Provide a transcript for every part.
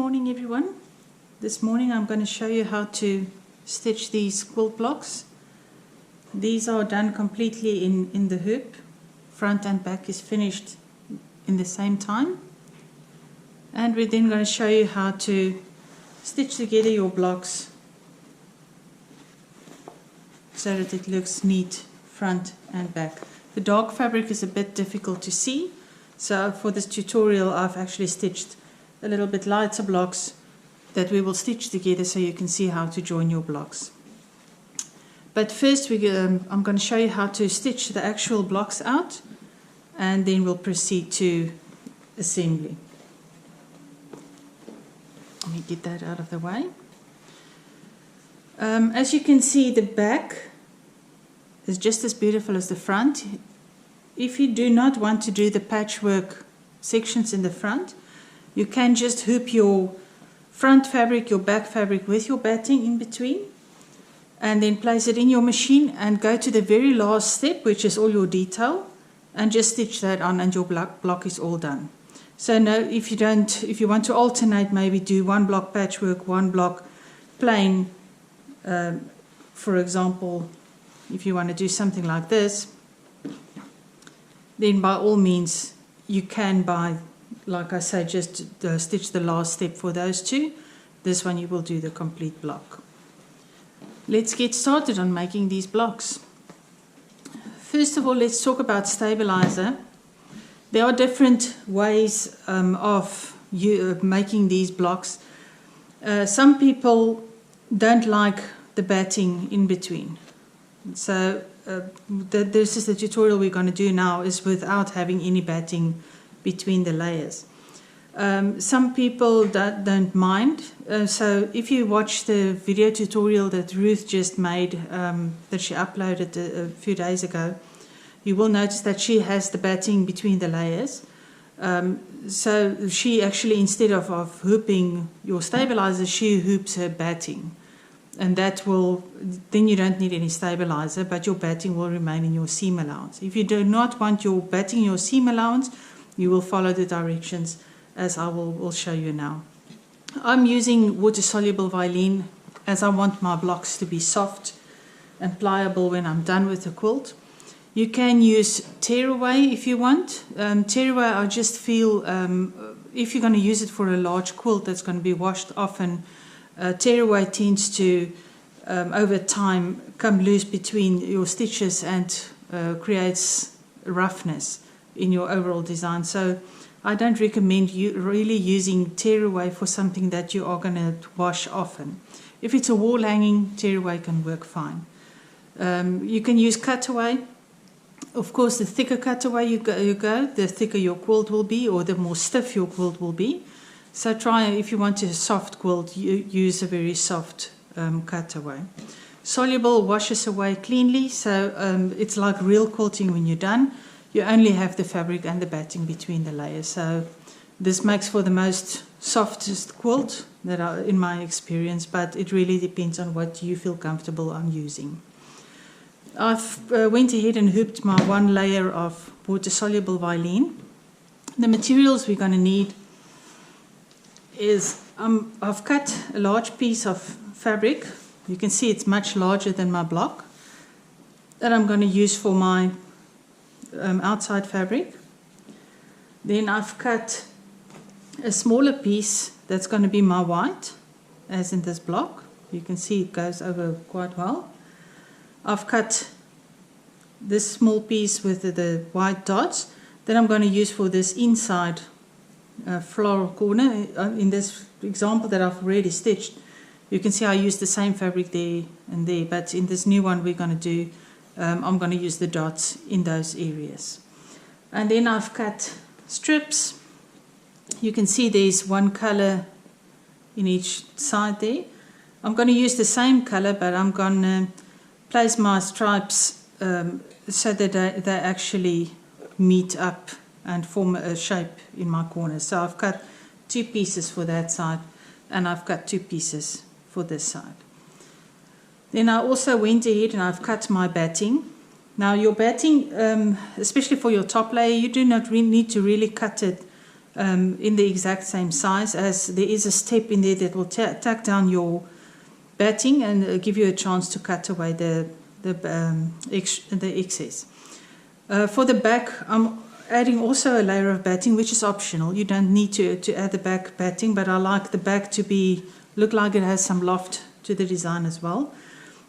morning everyone. This morning I'm going to show you how to stitch these quilt blocks. These are done completely in the hoop. Front and back is finished in the same time. And we're then going to show you how to stitch together your blocks so that it looks neat front and back. The dark fabric is a bit difficult to see, so for this tutorial I've actually stitched a little bit lighter blocks that we will stitch together so you can see how to join your blocks. But first I'm going to show you how to stitch the actual blocks out, and then we'll proceed to assembly. Let me get that out of the way. As you can see, the back is just as beautiful as the front. If you do not want to do the patchwork sections in the front, you can just hoop your front fabric, your back fabric with your batting in between, and then place it in your machine and go to the very last step, which is all your detail, and just stitch that on, and your block is all done. So no, if you want to alternate, maybe do one block patchwork, one block plain. For example, if you want to do something like this, then by all means you can, like I say, just stitch the last step for those two. This one you will do the complete block. Let's get started on making these blocks. First of all, let's talk about stabilizer. There are different ways of making these blocks. Some people don't like the batting in between. So this is the tutorial we're going to do now, is without having any batting between the layers. Some people don't mind. So if you watch the video tutorial that Ruth just made, that she uploaded a few days ago, you will notice that she has the batting between the layers. So she actually, instead of hooping your stabilizer, she hoops her batting. And that will, then you don't need any stabilizer, but your batting will remain in your seam allowance. If you do not want your batting in your seam allowance, you will follow the directions as I will show you now. I'm using water-soluble Vilene as I want my blocks to be soft and pliable when I'm done with the quilt. You can use tearaway if you want. Tearaway, I just feel, if you're going to use it for a large quilt that's going to be washed often, tearaway tends to, over time, come loose between your stitches and creates roughness in your overall design. So I don't recommend you really using tearaway for something that you are going to wash often. If it's a wall hanging, tearaway can work fine. You can use cutaway. Of course, the thicker cutaway you go, the thicker your quilt will be, or the more stiff your quilt will be. So try, if you want a soft quilt, use a very soft cutaway. Soluble washes away cleanly, so it's like real quilting when you're done. You only have the fabric and the batting between the layers. So this makes for the most softest quilt in my experience, but it really depends on what you feel comfortable on using. I've went ahead and hooped my one layer of water-soluble Vilene. The materials we're going to need is, I've cut a large piece of fabric. You can see it's much larger than my block, that I'm going to use for my outside fabric. Then I've cut a smaller piece that's going to be my white, as in this block. You can see it goes over quite well. I've cut this small piece with the white dots that I'm going to use for this inside floral corner. In this example that I've already stitched, you can see I used the same fabric there and there, but in this new one we're going to do, I'm going to use the dots in those areas. And then I've cut strips. You can see there's one color in each side there. I'm going to use the same color, but I'm going to place my stripes so that they actually meet up and form a shape in my corners. So I've cut two pieces for that side, and I've cut two pieces for this side. Then I also went ahead and I've cut my batting. Now your batting, especially for your top layer, you do not need to really cut it in the exact same size, as there is a step in there that will tack down your batting and give you a chance to cut away the excess. For the back, I'm adding also a layer of batting, which is optional. You don't need to add the back batting, but I like the back to look like it has some loft to the design as well.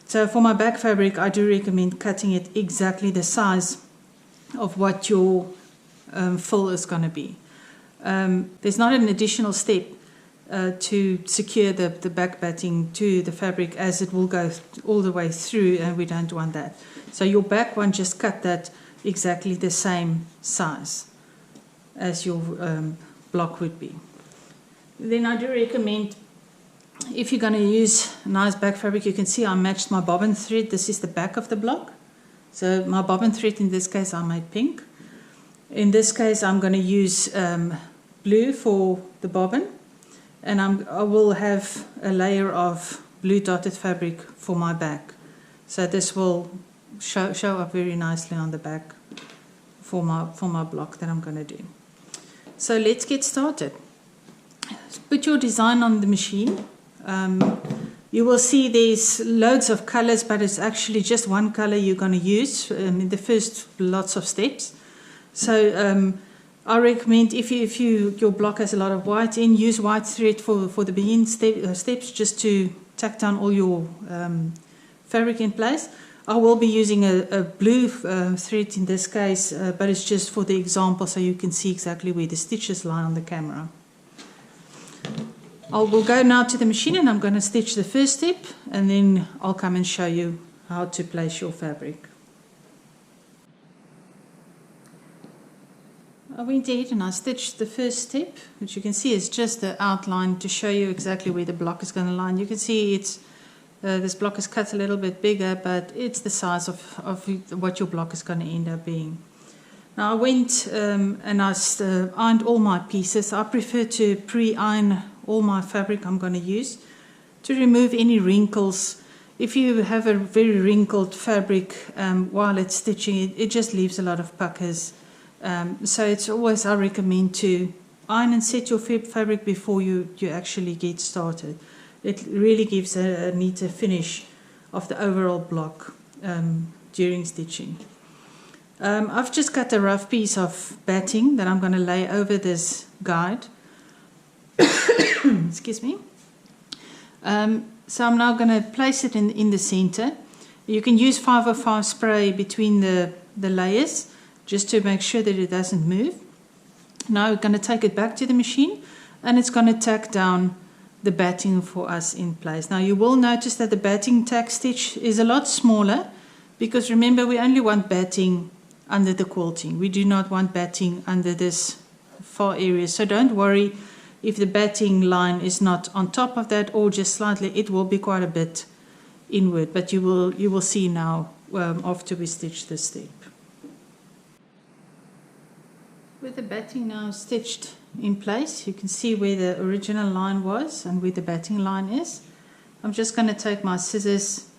So for my back fabric, I do recommend cutting it exactly the size of what your fill is going to be. There's not an additional step to secure the back batting to the fabric, as it will go all the way through, and we don't want that. So your back one, just cut that exactly the same size as your block would be. Then I do recommend, if you're going to use nice back fabric, you can see I matched my bobbin thread. This is the back of the block. So my bobbin thread, in this case, I made pink. In this case, I'm going to use blue for the bobbin, and I will have a layer of blue dotted fabric for my back. So this will show up very nicely on the back for my block that I'm going to do. So let's get started. Put your design on the machine. You will see there's loads of colors, but it's actually just one color you're going to use in the first lots of steps. So I recommend, if your block has a lot of white in, use white thread for the beginning steps, just to tack down all your fabric in place. I will be using a blue thread in this case, but it's just for the example, so you can see exactly where the stitches lie on the camera. I will go now to the machine, and I'm going to stitch the first step, and then I'll come and show you how to place your fabric. I went ahead and I stitched the first step, which you can see is just the outline to show you exactly where the block is going to lie. You can see it's this block is cut a little bit bigger, but it's the size of what your block is going to end up being. Now I went and I ironed all my pieces. I prefer to pre-iron all my fabric I'm going to use to remove any wrinkles. If you have a very wrinkled fabric while it's stitching, it just leaves a lot of puckers. So it's always, I recommend to iron and set your fabric before you actually get started. It really gives a neater finish of the overall block during stitching. I've just cut a rough piece of batting that I'm going to lay over this guide. Excuse me. So I'm now going to place it in the center. You can use 505 spray between the layers, just to make sure that it doesn't move. Now we're going to take it back to the machine, and it's going to tack down the batting for us in place. Now you will notice that the batting tack stitch is a lot smaller, because remember, we only want batting under the quilting. We do not want batting under this far area. So don't worry if the batting line is not on top of that, or just slightly. It will be quite a bit inward, but you will see now after we stitch this step. With the batting now stitched in place, you can see where the original line was and where the batting line is. I'm just going to take my scissors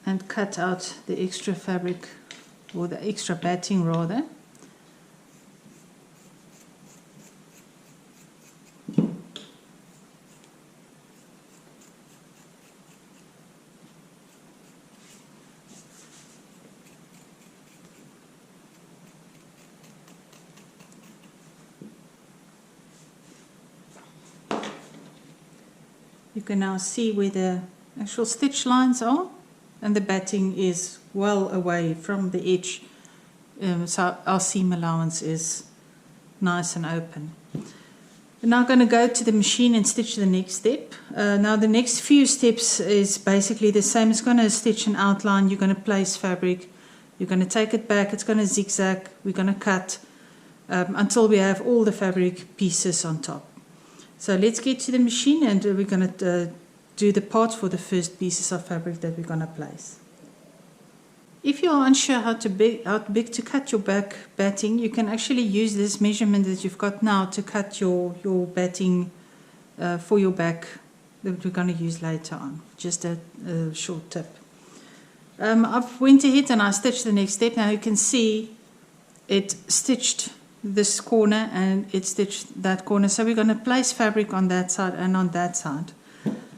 and cut out the extra fabric, or the extra batting rather. You can now see where the actual stitch lines are, and the batting is well away from the edge, so our seam allowance is nice and open. We're now going to go to the machine and stitch the next step. Now the next few steps is basically the same. It's going to stitch an outline. You're going to place fabric. You're going to take it back. It's going to zigzag. We're going to cut until we have all the fabric pieces on top. So let's get to the machine, and we're going to do the parts for the first pieces of fabric that we're going to place. If you are unsure how big to cut your back batting, you can actually use this measurement that you've got now to cut your batting for your back that we're going to use later on. Just a short tip. I've went ahead and I stitched the next step. Now you can see it stitched this corner and it stitched that corner. So we're going to place fabric on that side and on that side.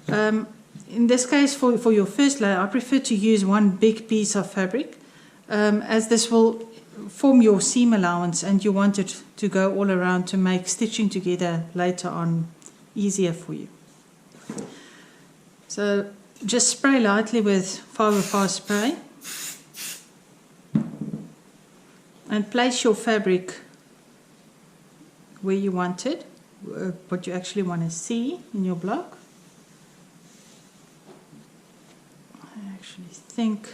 In this case, for your first layer, I prefer to use one big piece of fabric, as this will form your seam allowance and you want it to go all around to make stitching together later on easier for you. So just spray lightly with 505 spray and place your fabric where you want it, what you actually want to see in your block. I actually think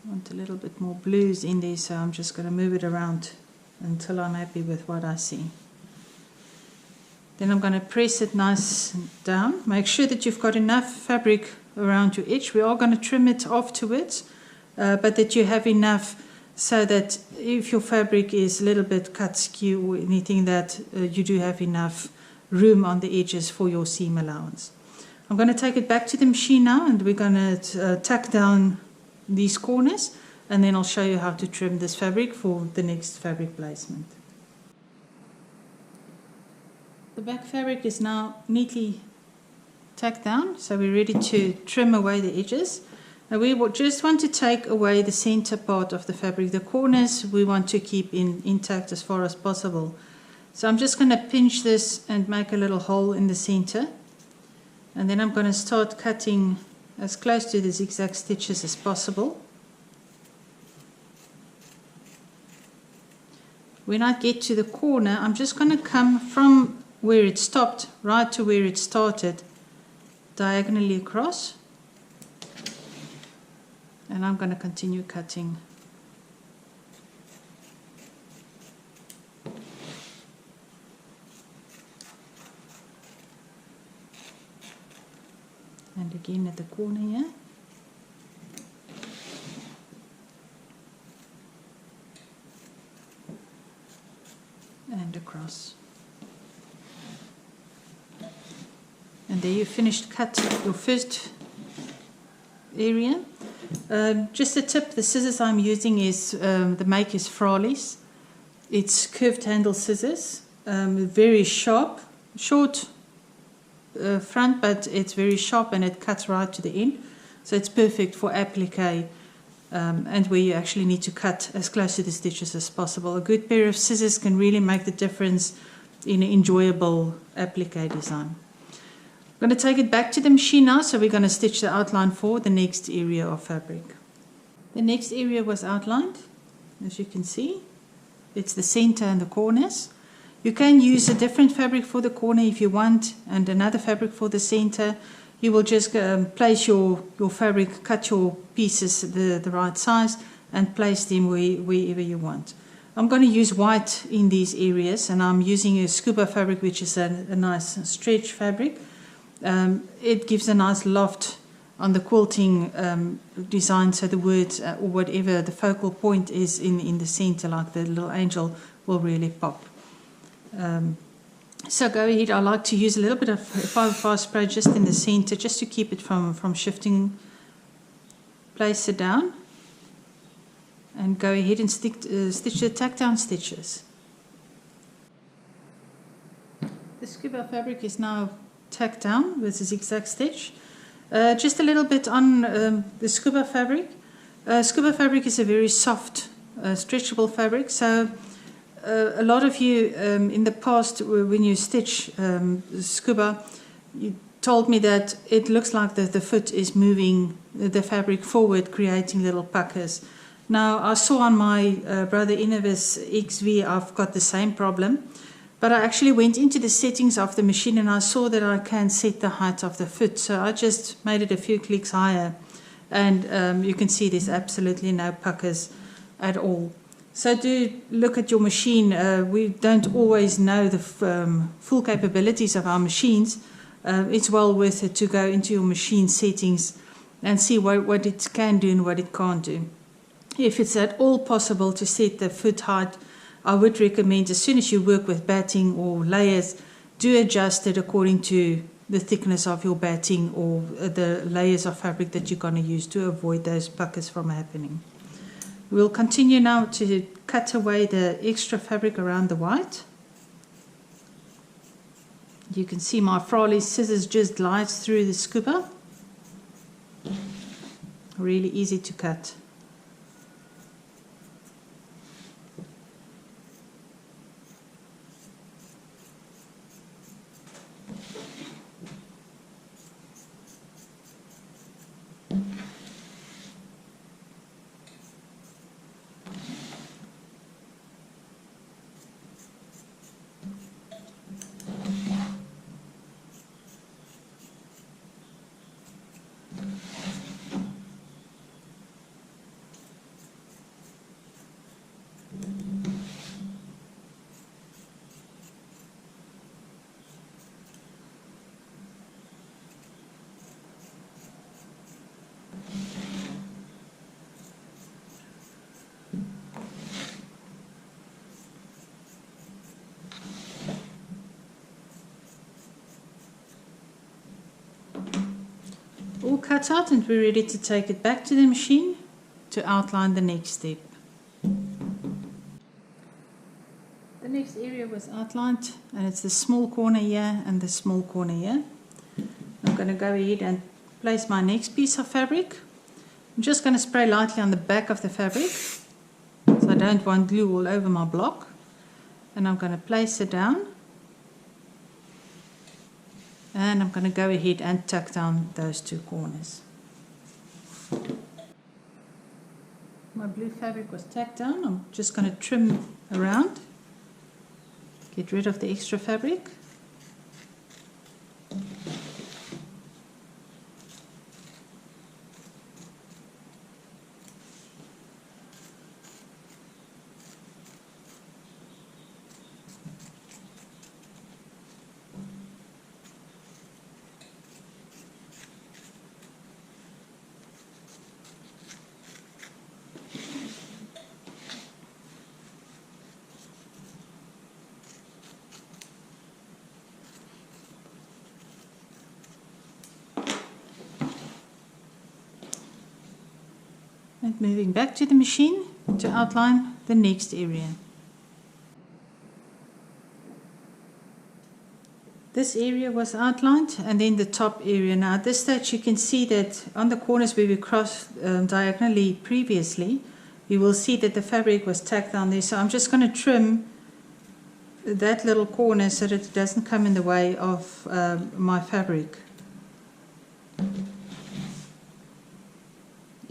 I want a little bit more blues in there, so I'm just going to move it around until I'm happy with what I see. Then I'm going to press it nice down. Make sure that you've got enough fabric around your edge. We are going to trim it afterwards, but that you have enough so that if your fabric is a little bit cut skew or anything, that you do have enough room on the edges for your seam allowance. I'm going to take it back to the machine now and we're going to tack down these corners, and then I'll show you how to trim this fabric for the next fabric placement. The back fabric is now neatly tacked down, so we're ready to trim away the edges. Now we just want to take away the center part of the fabric. The corners we want to keep intact as far as possible. So I'm just going to pinch this and make a little hole in the center, and then I'm going to start cutting as close to the zigzag stitches as possible. When I get to the corner, I'm just going to come from where it stopped right to where it started, diagonally across, and I'm going to continue cutting. And again at the corner here. And across. And there you finished cut your first area. Just a tip, the scissors I'm using is, the make is Frawley's. It's curved handle scissors, very sharp, short front, but it's very sharp and it cuts right to the end. So it's perfect for applique and where you actually need to cut as close to the stitches as possible. A good pair of scissors can really make the difference in an enjoyable applique design. I'm going to take it back to the machine now, so we're going to stitch the outline for the next area of fabric. The next area was outlined, as you can see. It's the center and the corners. You can use a different fabric for the corner if you want, and another fabric for the center. You will just place your fabric, cut your pieces the right size, and place them wherever you want. I'm going to use white in these areas, and I'm using a scuba fabric, which is a nice stretch fabric. It gives a nice loft on the quilting design, so the words or whatever the focal point is in the center, like the little angel, will really pop. So go ahead. I like to use a little bit of 505 spray just in the center, just to keep it from shifting. Place it down and go ahead and stitch the tack down stitches. The scuba fabric is now tacked down with a zigzag stitch. Just a little bit on the scuba fabric. Scuba fabric is a very soft, stretchable fabric, so a lot of you in the past, when you stitch scuba, you told me that it looks like the foot is moving the fabric forward, creating little puckers. Now, I saw on my brother Innovis XV, I've got the same problem. But I actually went into the settings of the machine and I saw that I can set the height of the foot. So I just made it a few clicks higher, and you can see there's absolutely no puckers at all. So do look at your machine. We don't always know the full capabilities of our machines. It's well worth it to go into your machine settings and see what it can do and what it can't do. If it's at all possible to set the foot height, I would recommend, as soon as you work with batting or layers, do adjust it according to the thickness of your batting or the layers of fabric that you're going to use, to avoid those puckers from happening. We'll continue now to cut away the extra fabric around the white. You can see my Farley scissors just glides through the scuba. Really easy to cut. All cut out, and we're ready to take it back to the machine to outline the next step. The next area was outlined, and it's the small corner here and the small corner here. I'm going to go ahead and place my next piece of fabric. I'm just going to spray lightly on the back of the fabric, so I don't want glue all over my block. And I'm going to place it down. And I'm going to go ahead and tuck down those two corners. My blue fabric was tacked down. I'm just going to trim around, get rid of the extra fabric. And moving back to the machine to outline the next area. This area was outlined, and then the top area. Now at this stage you can see that on the corners where we crossed diagonally previously, you will see that the fabric was tacked down there. So I'm just going to trim that little corner so that it doesn't come in the way of my fabric.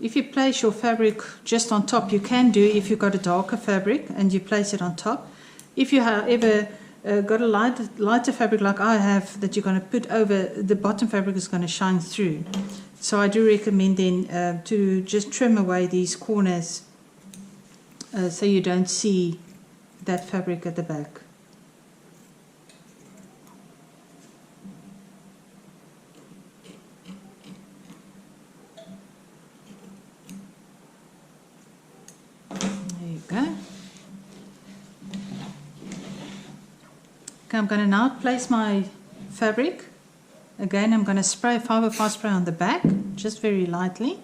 If you place your fabric just on top, you can do if you've got a darker fabric and you place it on top. If you however got a lighter fabric like I have that you're going to put over, the bottom fabric is going to shine through. So I do recommend then to just trim away these corners so you don't see that fabric at the back. Okay, I'm going to now place my fabric. Again, I'm going to spray fiber fast spray on the back, just very lightly.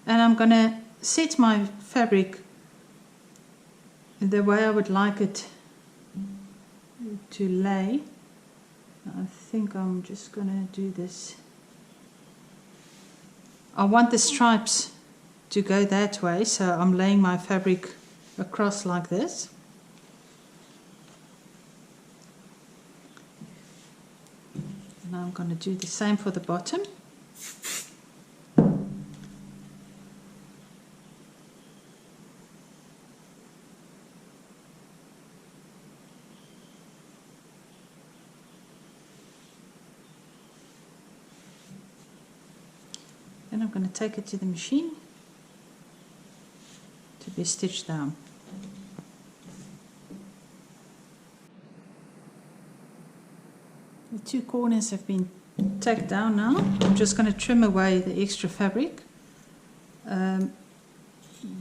And I'm going to set my fabric the way I would like it to lay. I think I'm just going to do this. I want the stripes to go that way, so I'm laying my fabric across like this. Now I'm going to do the same for the bottom. And I'm going to take it to the machine to be stitched down. The two corners have been tacked down now. I'm just going to trim away the extra fabric.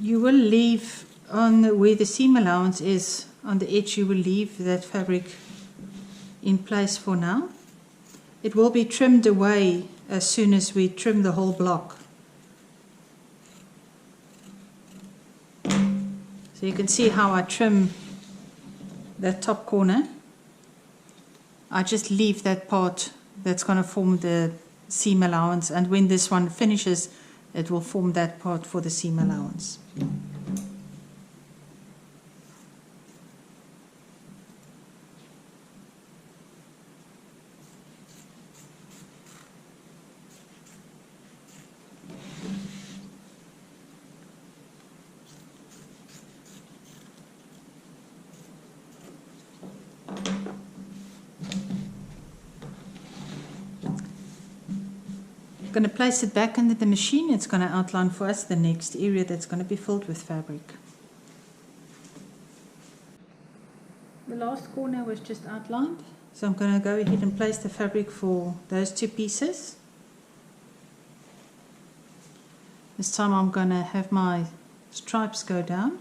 You will leave on where the seam allowance is, on the edge, you will leave that fabric in place for now. It will be trimmed away as soon as we trim the whole block. you can see how I trim that top corner. I just leave that part that's going to form the seam allowance, and when this one finishes, it will form that part for the seam allowance. Going to place it back under the machine. It's going to outline for us the next area that's going to be filled with fabric. The last corner was just outlined, so I'm going to go ahead and place the fabric for those two pieces. This time I'm going to have my stripes go down.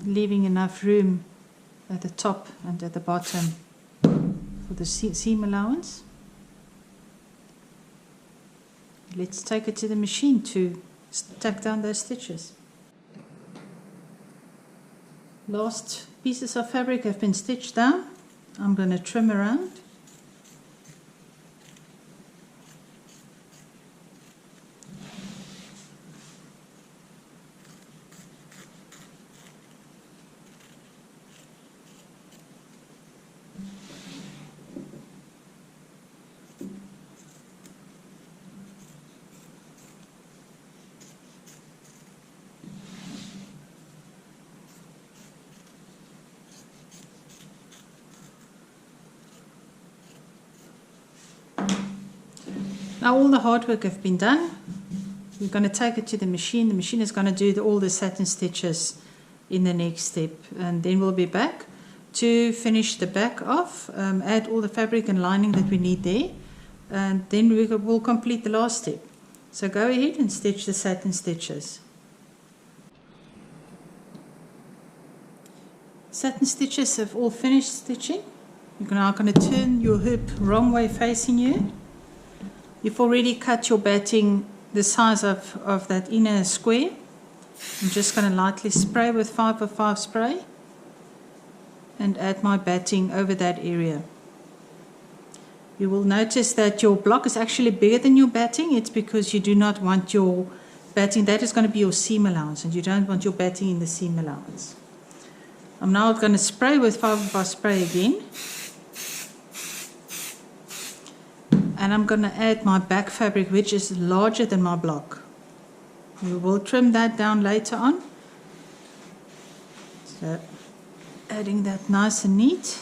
Leaving enough room at the top and at the bottom for the seam allowance. Let's take it to the machine to tack down those stitches. Last pieces of fabric have been stitched down. I'm going to trim around. Now all the hard work has been done. We're going to take it to the machine. The machine is going to do all the satin stitches in the next step, and then we'll be back to finish the back off, add all the fabric and lining that we need there, and then we will complete the last step. So go ahead and stitch the satin stitches. Satin stitches have all finished stitching. You're now going to turn your hoop wrong way facing you. You've already cut your batting the size of that inner square. I'm just going to lightly spray with 505 spray and add my batting over that area. You will notice that your block is actually bigger than your batting. It's because you do not want your batting, that is going to be your seam allowance, and you don't want your batting in the seam allowance. I'm now going to spray with 505 spray again. And I'm going to add my back fabric, which is larger than my block. We will trim that down later on. So adding that nice and neat.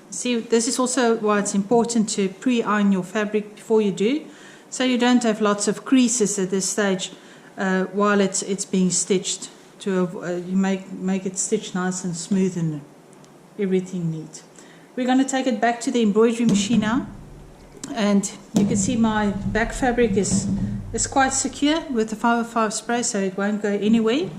See, this is also why it's important to pre-iron your fabric before you do, so you don't have lots of creases at this stage while it's being stitched. You make it stitch nice and smooth and everything neat. We're going to take it back to the embroidery machine now. And you can see my back fabric is quite secure with the 505 spray, so it won't go anywhere.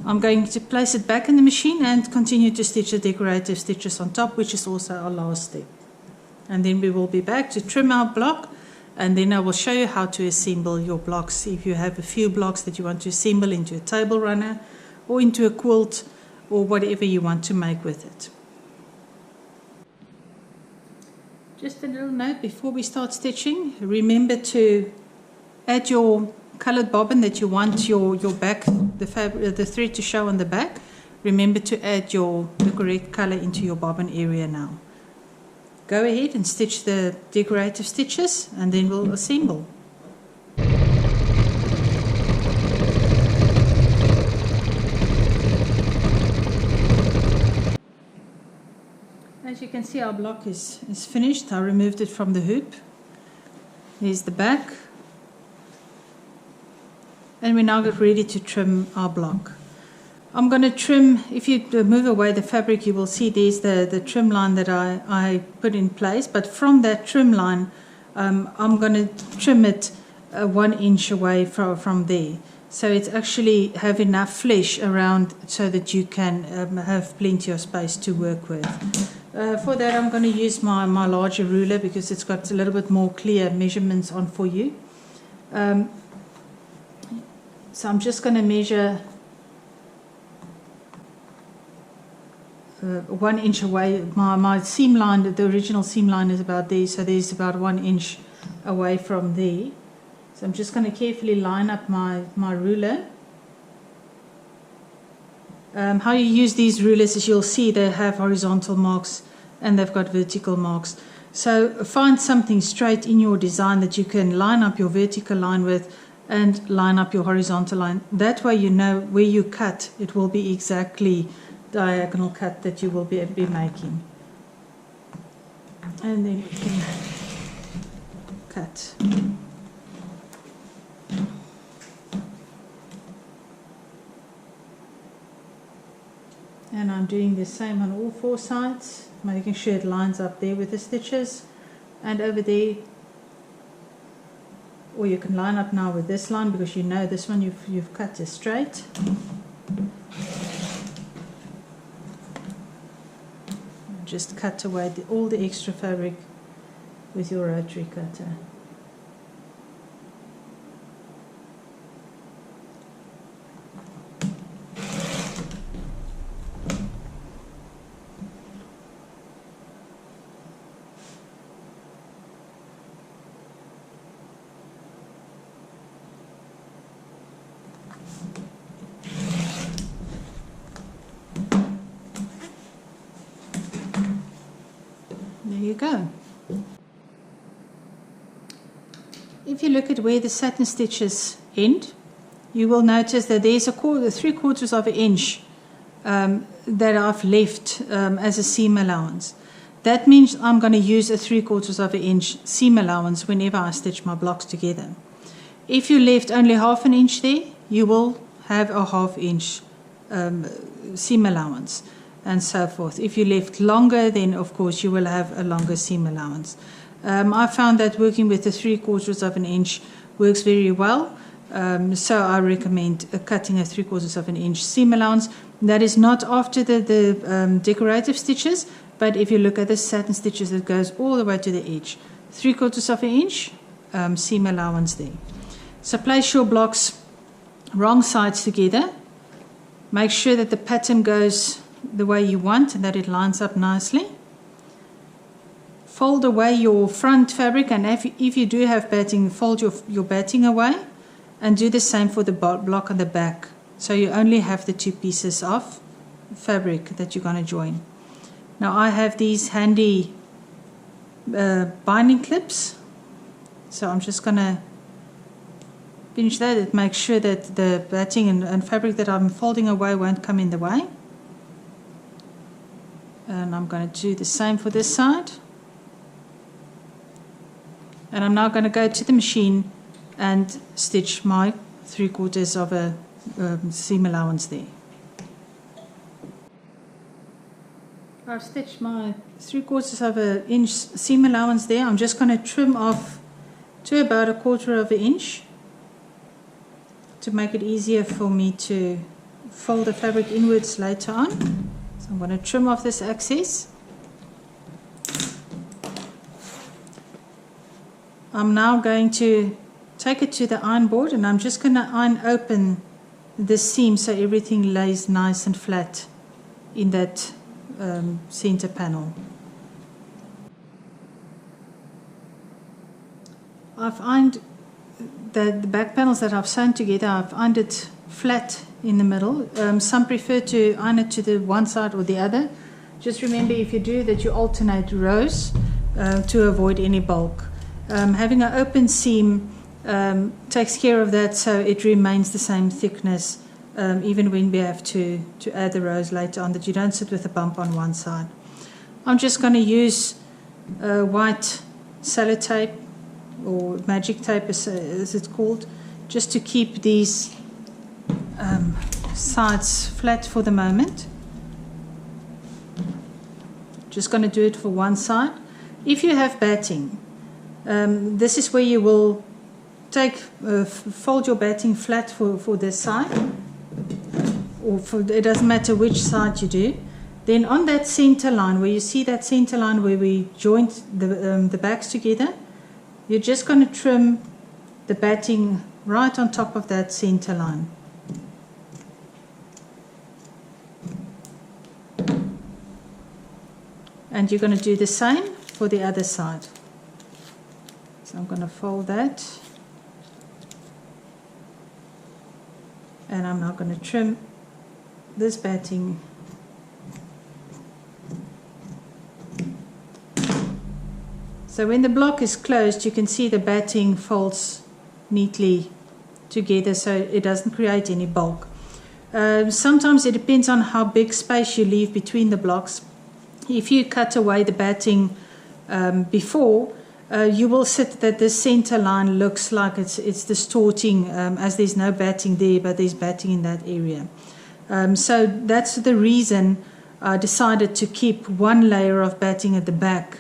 I'm going to place it back in the machine and continue to stitch the decorative stitches on top, which is also our last step. And then we will be back to trim our block, and then I will show you how to assemble your blocks. If you have a few blocks that you want to assemble into a table runner or into a quilt or whatever you want to make with it. Just a little note before we start stitching, remember to add your colored bobbin that you want your back, the thread to show on the back. Remember to add the correct color into your bobbin area now. Go ahead and stitch the decorative stitches, and then we'll assemble. As you can see, our block is finished. I removed it from the hoop. There's the back. And we're now ready to trim our block. I'm going to trim, if you move away the fabric, you will see there's the trim line that I put in place. But from that trim line, I'm going to trim it 1 inch away from there. So it's actually have enough flesh around so that you can have plenty of space to work with. For that I'm going to use my larger ruler because it's got a little bit more clear measurements on for you. So I'm just going to measure 1 inch away. My seam line, the original seam line is about there, so there's about 1 inch away from there. So I'm just going to carefully line up my ruler. How you use these rulers is you'll see they have horizontal marks and they've got vertical marks. So find something straight in your design that you can line up your vertical line with and line up your horizontal line. That way you know where you cut, it will be exactly diagonal cut that you will be making. And then we can cut. And I'm doing the same on all 4 sides, making sure it lines up there with the stitches and over there. Or you can line up now with this line because you know this one you've cut is straight. Just cut away all the extra fabric with your rotary cutter. There you go. If you look at where the satin stitches end, you will notice that there's 3/4 of an inch that I've left as a seam allowance. That means I'm going to use a 3/4 of an inch seam allowance whenever I stitch my blocks together. If you left only 1/2 inch there, you will have a 1/2 inch seam allowance, and so forth. If you left longer, then of course you will have a longer seam allowance. I found that working with the 3/4 of an inch works very well, so I recommend cutting a 3/4 of an inch seam allowance. That is not after the decorative stitches, but if you look at the satin stitches, it goes all the way to the edge. 3/4 of an inch seam allowance there. So place your blocks wrong sides together. Make sure that the pattern goes the way you want and that it lines up nicely. Fold away your front fabric, and if you do have batting, fold your batting away and do the same for the block on the back. So you only have the 2 pieces of fabric that you're going to join. Now I have these handy binding clips, so I'm just going to finish that. It makes sure that the batting and fabric that I'm folding away won't come in the way. And I'm going to do the same for this side. And I'm now going to go to the machine and stitch my 3/4 of a seam allowance there. I've stitched my 3/4 of an inch seam allowance there. I'm just going to trim off to about 1/4 of an inch to make it easier for me to fold the fabric inwards later on. So I'm going to trim off this excess. I'm now going to take it to the iron board, and I'm just going to iron open the seam so everything lays nice and flat in that center panel. I've ironed the back panels that I've sewn together. I've ironed it flat in the middle. Some prefer to iron it to the one side or the other. Just remember, if you do that, you alternate rows to avoid any bulk. Having an open seam takes care of that, so it remains the same thickness even when we have to add the rows later on, that you don't sit with a bump on one side. I'm just going to use white sellotape, or magic tape as it's called, just to keep these sides flat for the moment. Just going to do it for one side. If you have batting, this is where you will fold your batting flat for this side, or it doesn't matter which side you do. Then on that center line, where you see that center line where we joined the backs together, you're just going to trim the batting right on top of that center line. And you're going to do the same for the other side. So I'm going to fold that. And I'm now going to trim this batting. So when the block is closed, you can see the batting folds neatly together so it doesn't create any bulk. Sometimes it depends on how big space you leave between the blocks. If you cut away the batting before, you will see that the center line looks like it's distorting as there's no batting there, but there's batting in that area. So that's the reason I decided to keep one layer of batting at the back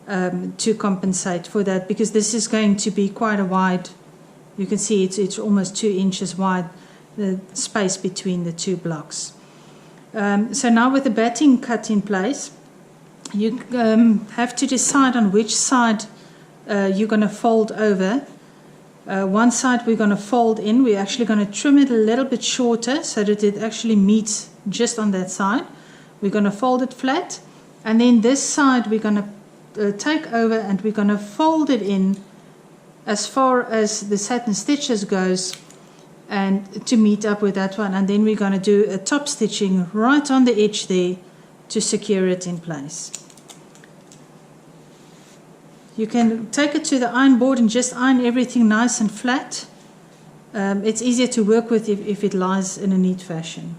to compensate for that, because this is going to be quite a wide, you can see it's almost 2 inches wide, the space between the two blocks. So now with the batting cut in place, you have to decide on which side you're going to fold over. One side we're going to fold in. We're actually going to trim it a little bit shorter so that it actually meets just on that side. We're going to fold it flat, and then this side we're going to take over and we're going to fold it in as far as the satin stitches goes, and to meet up with that one, and then we're going to do a top stitching right on the edge there to secure it in place. You can take it to the iron board and just iron everything nice and flat. It's easier to work with if it lies in a neat fashion.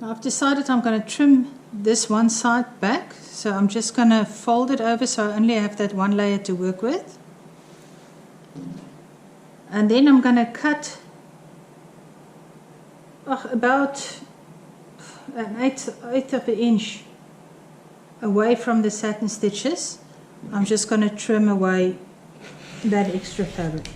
Now I've decided I'm going to trim this one side back, so I'm just going to fold it over so I only have that one layer to work with. And then I'm going to cut about an eighth of an inch away from the satin stitches. I'm just going to trim away that extra fabric.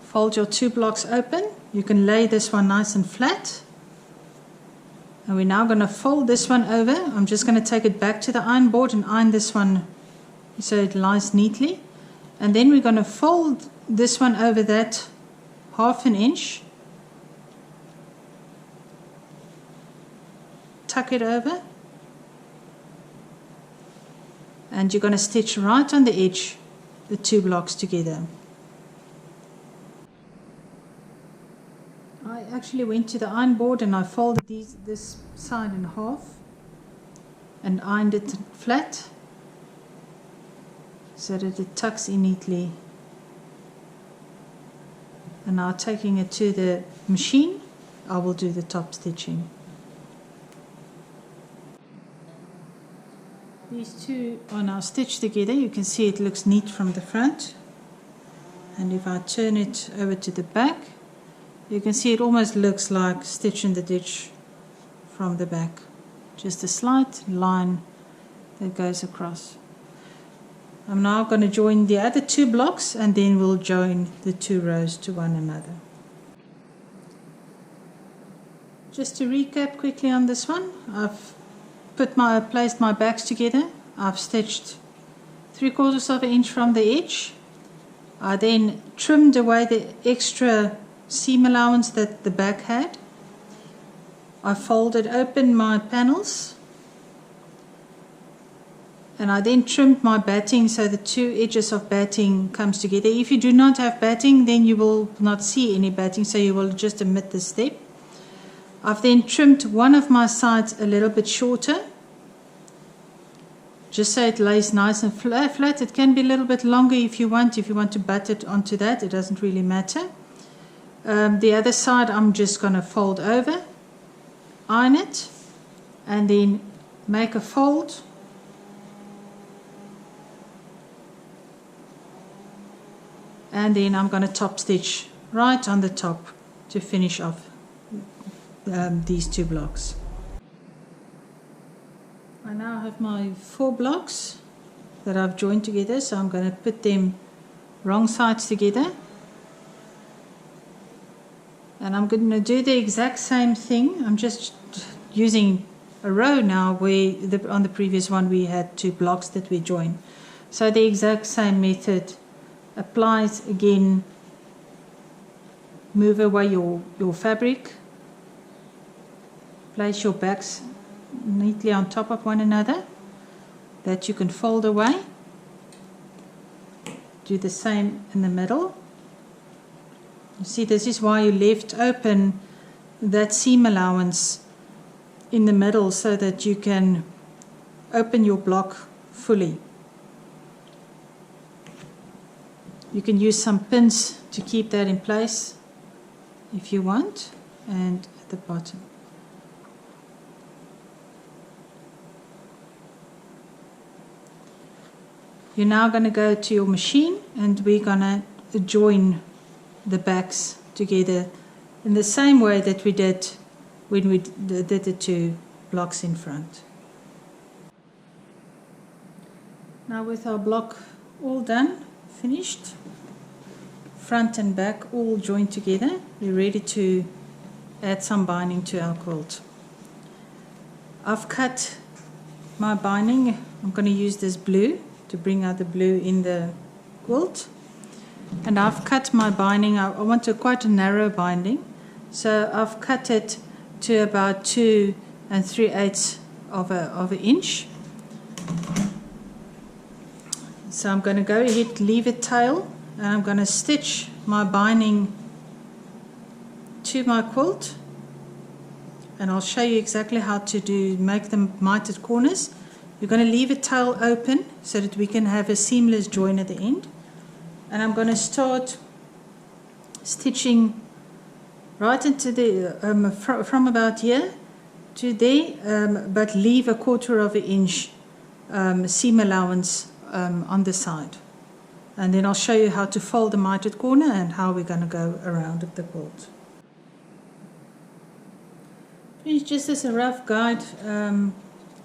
Fold your two blocks open. You can lay this one nice and flat. And we're now going to fold this one over. I'm just going to take it back to the iron board and iron this one so it lies neatly. And then we're going to fold this one over that ½ inch. Tuck it over. And you're going to stitch right on the edge the two blocks together. I actually went to the iron board and I folded this side in half and ironed it flat so that it tucks in neatly. And now taking it to the machine, I will do the top stitching. These two are now stitched together. You can see it looks neat from the front. And if I turn it over to the back, you can see it almost looks like Stitch in the Ditch from the back. Just a slight line that goes across. I'm now going to join the other two blocks and then we'll join the two rows to one another. Just to recap quickly on this one, I've placed my backs together. I've stitched 3/4 inch from the edge. I then trimmed away the extra seam allowance that the back had. I folded open my panels and I then trimmed my batting so the two edges of batting comes together. If you do not have batting, then you will not see any batting, so you will just omit this step. I've then trimmed one of my sides a little bit shorter, just so it lays nice and flat. It can be a little bit longer if you want to butt it onto that, it doesn't really matter. The other side I'm just going to fold over, iron it, and then make a fold. And then I'm going to top stitch right on the top to finish off these two blocks. I now have my 4 blocks that I've joined together, so I'm going to put them wrong sides together. And I'm going to do the exact same thing. I'm just using a row now where on the previous one we had 2 blocks that we join. So the exact same method applies again. Move away your fabric. Place your backs neatly on top of one another that you can fold away. Do the same in the middle. You see, this is why you left open that seam allowance in the middle so that you can open your block fully. You can use some pins to keep that in place if you want, and at the bottom. You're now going to go to your machine and we're going to join the backs together in the same way that we did when we did the 2 blocks in front. Now with our block all done, finished, front and back all joined together, we're ready to add some binding to our quilt. I've cut my binding. I'm going to use this blue to bring out the blue in the quilt. And I've cut my binding. I want quite a narrow binding, so I've cut it to about 2 3/8 of an inch. So I'm going to go ahead, leave it tail, and I'm going to stitch my binding to my quilt, and I'll show you exactly how to make the mitered corners. You're going to leave a tail open so that we can have a seamless join at the end. And I'm going to start stitching right into the from about here to there, but leave 1/4 of an inch seam allowance on the side. And then I'll show you how to fold the mitered corner and how we're going to go around the quilt. It's just as a rough guide.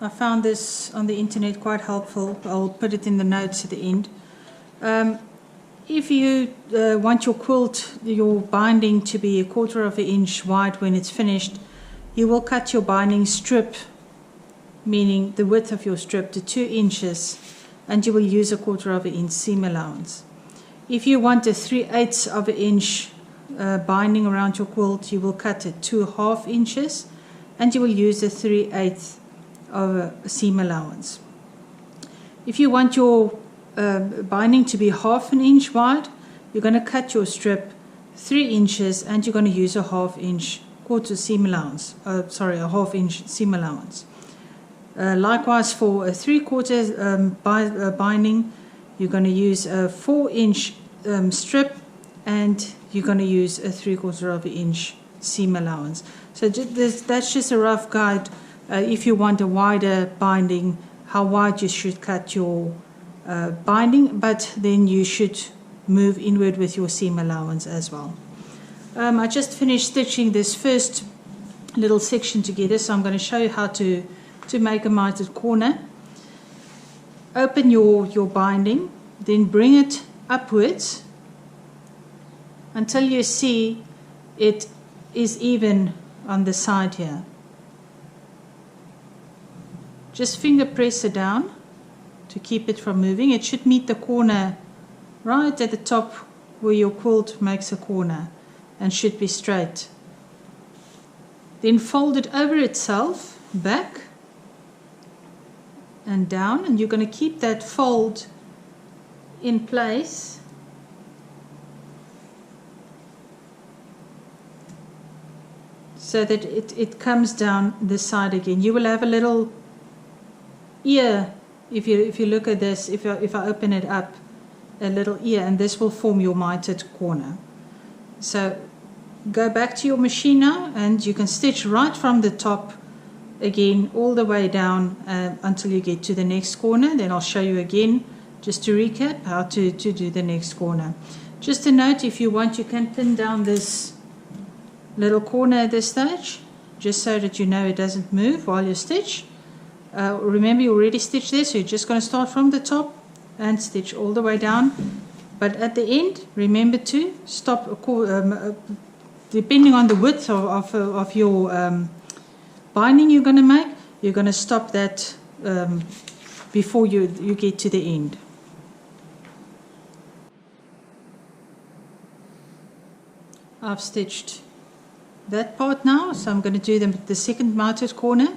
I found this on the internet quite helpful. I'll put it in the notes at the end. If you want your quilt, your binding to be 1/4 of an inch wide when it's finished, you will cut your binding strip, meaning the width of your strip, to 2 inches, and you will use 1/4 of an inch seam allowance. If you want a 3/8 of an inch binding around your quilt, you will cut it 2.5 inches, and you will use a 3/8 of a seam allowance. If you want your binding to be 1/2 an inch wide, you're going to cut your strip 3 inches and you're going to use a 1/2 inch quarter seam allowance. A 1/2 inch seam allowance. Likewise for a 3/4 binding, you're going to use a 4-inch strip and you're going to use a 3/4 of an inch seam allowance. So that's just a rough guide. If you want a wider binding, how wide you should cut your binding, but then you should move inward with your seam allowance as well. I just finished stitching this first little section together, so I'm going to show you how to make a mitered corner. Open your binding, then bring it upwards until you see it is even on the side here. Just finger press it down to keep it from moving. It should meet the corner right at the top where your quilt makes a corner and should be straight. Then fold it over itself, back and down, and you're going to keep that fold in place so that it comes down this side again. You will have a little ear. If you look at this, if I open it up, a little ear, and this will form your mitered corner. So go back to your machine now, and you can stitch right from the top again all the way down until you get to the next corner. Then I'll show you again, just to recap, how to do the next corner. Just a note, if you want, you can pin down this little corner at this stage, just so that you know it doesn't move while you stitch. Remember, you already stitched this, so you're just going to start from the top and stitch all the way down. But at the end, remember to stop, depending on the width of your binding you're going to make, you're going to stop that before you get to the end. I've stitched that part now, so I'm going to do the second mitered corner.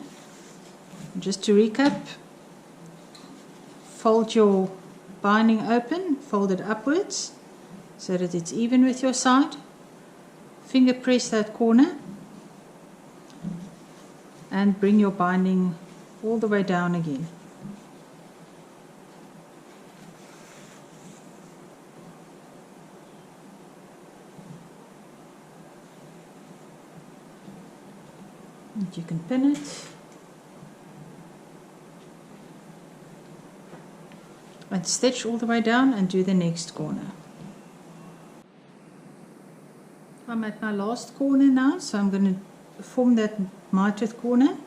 Just to recap, fold your binding open, fold it upwards so that it's even with your side. Finger press that corner and bring your binding all the way down again. And you can pin it. And stitch all the way down and do the next corner. I'm at my last corner now, so I'm going to form that mitered corner.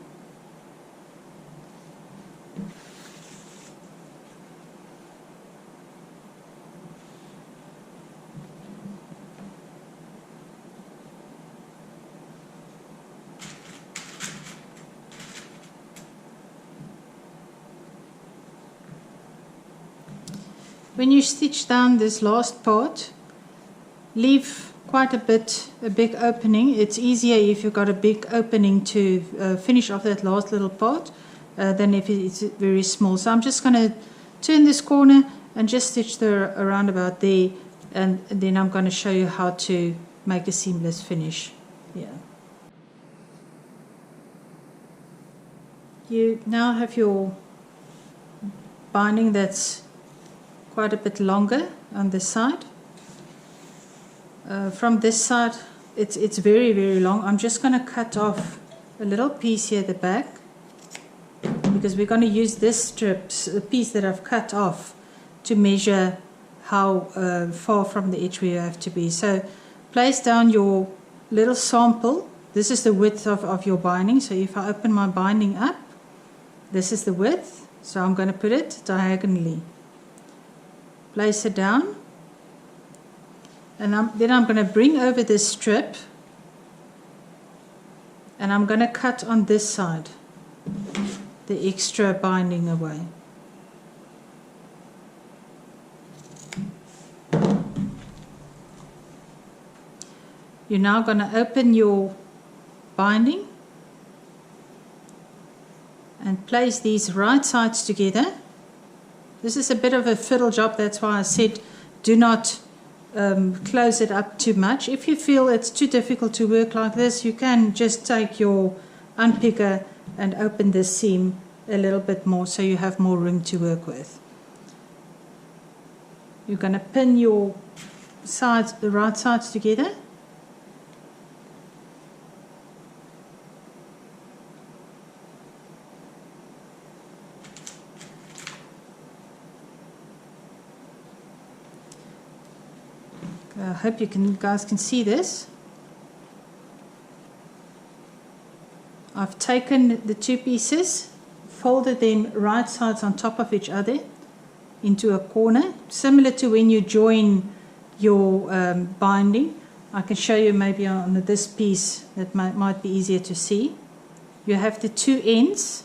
When you stitch down this last part, leave quite a big opening. It's easier if you've got a big opening to finish off that last little part than if it's very small. So I'm just going to turn this corner and just stitch around about there, and then I'm going to show you how to make a seamless finish. Yeah. You now have your binding that's quite a bit longer on this side. From this side, it's very, very long. I'm just going to cut off a little piece here at the back, because we're going to use this strip, a piece that I've cut off, to measure how far from the edge we have to be. So place down your little sample. This is the width of your binding. So if I open my binding up, this is the width. So I'm going to put it diagonally. Place it down, and then I'm going to bring over this strip, and I'm going to cut on this side the extra binding away. You're now going to open your binding and place these right sides together. This is a bit of a fiddle job, that's why I said do not close it up too much. If you feel it's too difficult to work like this, you can just take your unpicker and open the seam a little bit more so you have more room to work with. You're going to pin your sides, the right sides together. I hope you guys can see this. I've taken the two pieces, folded them right sides on top of each other into a corner, similar to when you join your binding. I can show you maybe on this piece that might be easier to see. You have the two ends.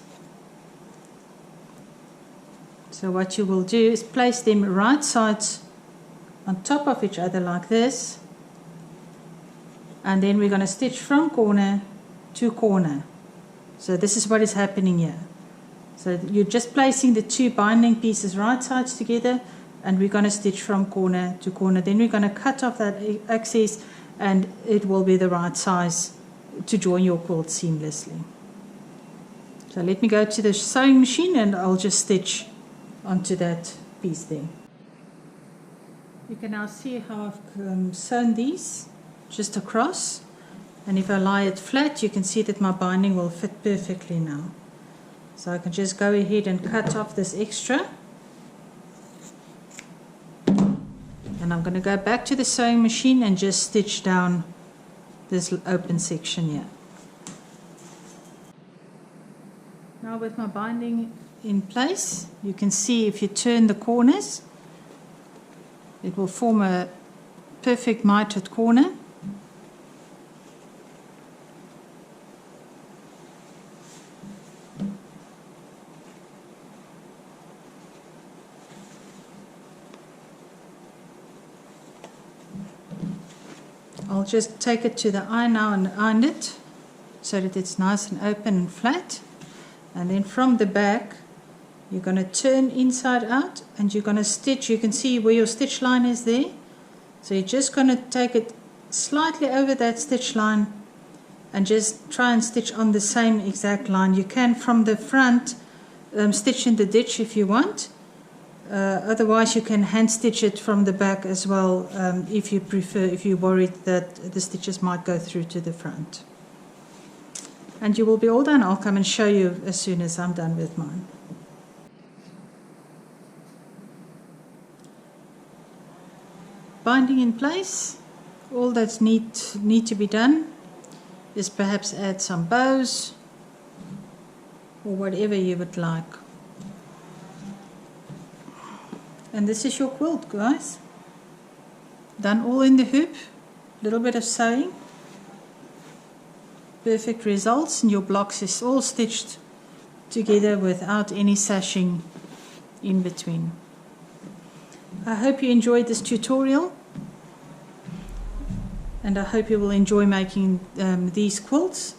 So what you will do is place them right sides on top of each other like this, and then we're going to stitch from corner to corner. So this is what is happening here. So you're just placing the two binding pieces right sides together, and we're going to stitch from corner to corner. Then we're going to cut off that excess, and it will be the right size to join your quilt seamlessly. So let me go to the sewing machine and I'll just stitch onto that piece there. You can now see how I've sewn these just across, and if I lie it flat, you can see that my binding will fit perfectly now. So I can just go ahead and cut off this extra, and I'm going to go back to the sewing machine and just stitch down this open section here. Now with my binding in place, you can see if you turn the corners, it will form a perfect mitered corner. I'll just take it to the eye now and iron it so that it's nice and open and flat. And then from the back, you're going to turn inside out and you're going to stitch. You can see where your stitch line is there. So you're just going to take it slightly over that stitch line and just try and stitch on the same exact line. You can from the front stitch in the ditch if you want. Otherwise you can hand stitch it from the back as well if you prefer, if you're worried that the stitches might go through to the front. And you will be all done. I'll come and show you as soon as I'm done with mine. Binding in place. All that's need to be done is perhaps add some bows or whatever you would like. And this is your quilt, guys. Done all in the hoop. A little bit of sewing. Perfect results, and your blocks is all stitched together without any sashing in between. I hope you enjoyed this tutorial, and I hope you will enjoy making these quilts.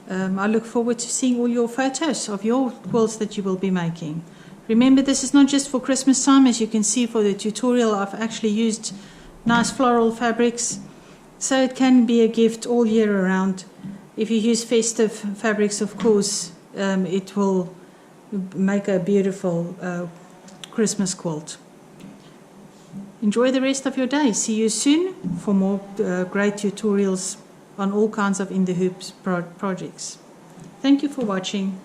I look forward to seeing all your photos of your quilts that you will be making. Remember, this is not just for Christmas time. As you can see for the tutorial, I've actually used nice floral fabrics, so it can be a gift all year around. If you use festive fabrics, of course, it will make a beautiful Christmas quilt. Enjoy the rest of your day. See you soon for more great tutorials on all kinds of in the hoops projects. Thank you for watching.